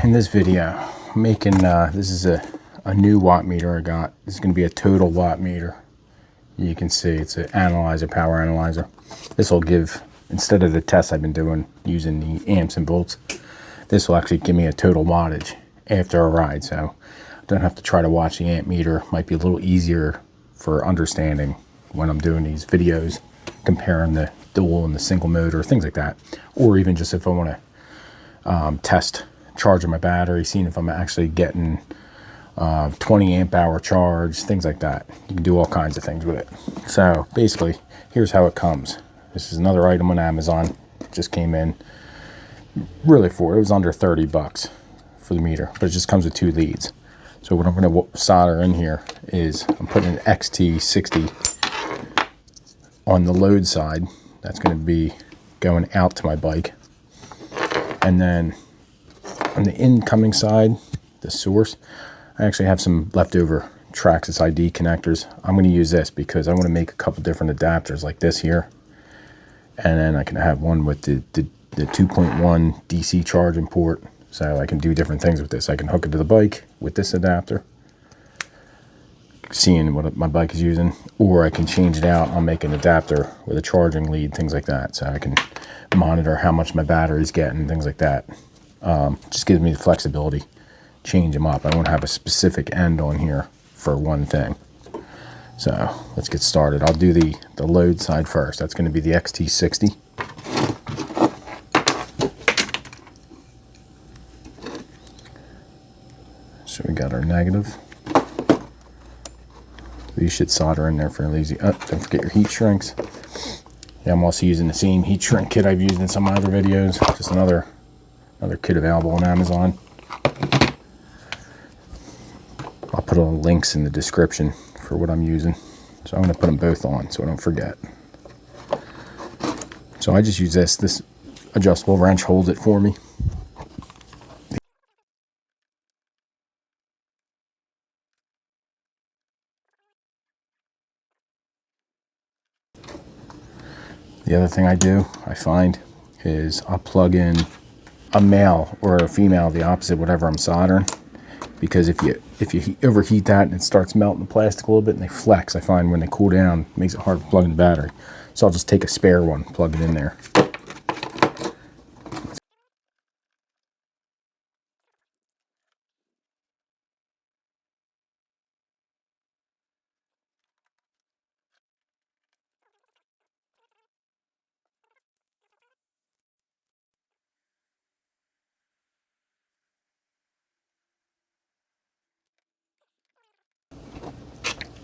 in this video, I'm making, this is a new watt meter I got. This is going to be a total watt meter. You can see it's an analyzer, power analyzer. This will give, instead of the tests I've been doing using the amps and volts, this will actually give me a total wattage after a ride. So I don't have to try to watch the amp meter. Might be a little easier for understanding when I'm doing these videos, comparing the dual and the single motor, things like that. Or even just if I want to test charging my battery, seeing if I'm actually getting 20 amp hour charge, things like that. You can do all kinds of things with it. So basically, here's how it comes. This is another item on Amazon. It just came in. Really it was under 30 bucks for the meter, but it just comes with 2 leads. So what I'm going to solder in here is I'm putting an XT60 on the load side. That's going to be going out to my bike. And then on the incoming side, the source, I actually have some leftover Traxxas ID connectors. I'm going to use this because I want to make a couple different adapters like this here. And then I can have one with the 2.1 DC charging port. So I can do different things with this. I can hook it to the bike with this adapter, seeing what my bike is using, or I can change it out. I'll make an adapter with a charging lead, things like that. So I can monitor how much my battery's getting, things like that. Just gives me the flexibility, change them up. I won't have a specific end on here for one thing. So let's get started. I'll do the load side first. That's going to be the XT60. So we got our negative. These should solder in there fairly easy. Oh, don't forget your heat shrinks. Yeah, I'm also using the same heat shrink kit I've used in some of my other videos. Just another kit available on Amazon. I'll put all the links in the description for what I'm using. So I'm going to put them both on so I don't forget. So I just use this. This adjustable wrench holds it for me. The other thing I find, is I'll plug in a male or a female, the opposite, whatever I'm soldering. Because if you overheat that and it starts melting the plastic a little bit and they flex, I find when they cool down, it makes it hard for plugging the battery. So I'll just take a spare one, plug it in there.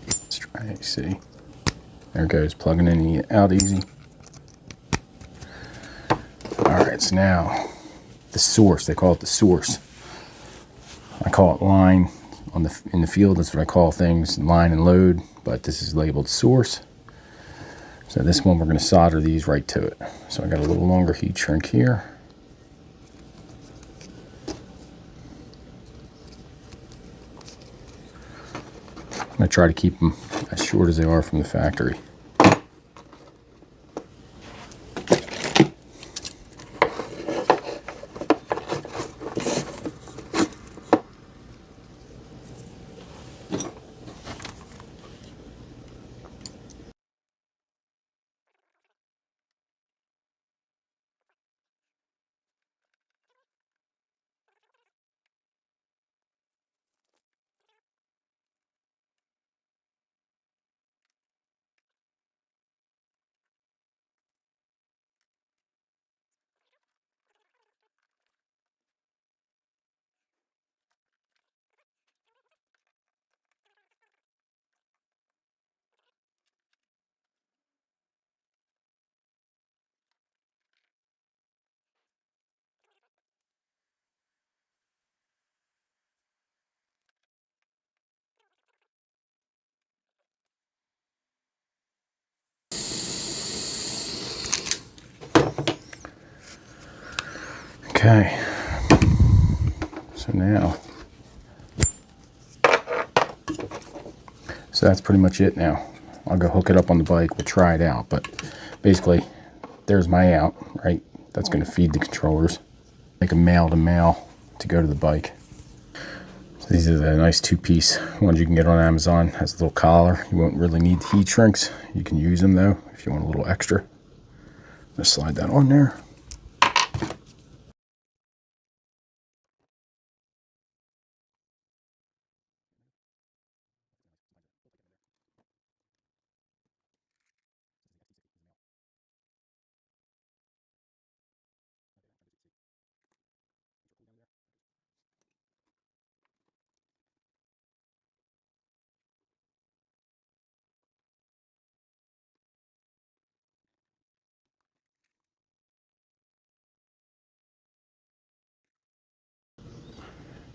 Let's try it, see. There it goes, plugging in and out easy. Alright, so now the source, they call it the source. I call it line in the field, that's what I call things, line and load, but this is labeled source. So this one we're going to solder these right to it. So I got a little longer heat shrink here. I'm going to try to keep them as short as they are from the factory. Okay, so now, so that's pretty much it now. I'll go hook it up on the bike, we'll try it out, but basically, there's my out, right? That's gonna feed the controllers. Make a male to male to go to the bike. So these are the nice two-piece ones you can get on Amazon. Has a little collar. You won't really need heat shrinks. You can use them though if you want a little extra. Just slide that on there.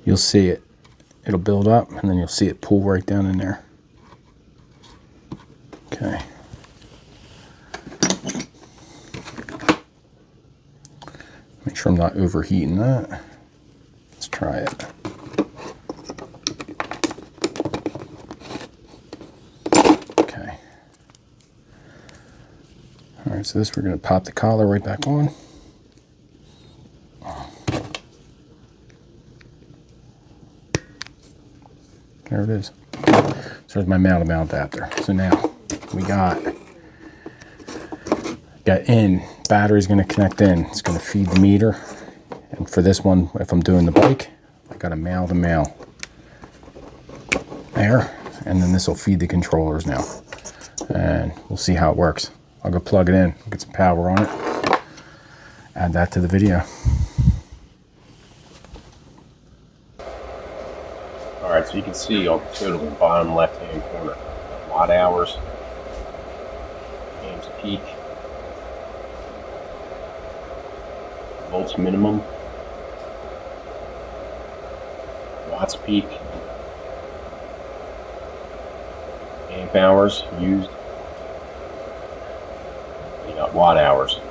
You'll see it. It'll build up and then you'll see it pull right down in there. Okay. Make sure I'm not overheating that. Let's try it. Okay. All right, so this we're going to pop the collar right back on. There it is. So there's my mount adapter. So now we got in, battery's going to connect in. It's going to feed the meter. And for this one, if I'm doing the bike, I got a male to male there. And then this will feed the controllers now. And we'll see how it works. I'll go plug it in, get some power on it, add that to the video. Alright, so you can see on the total bottom left hand corner, watt hours, amps peak, volts minimum, watts peak, amp hours used, you got watt hours.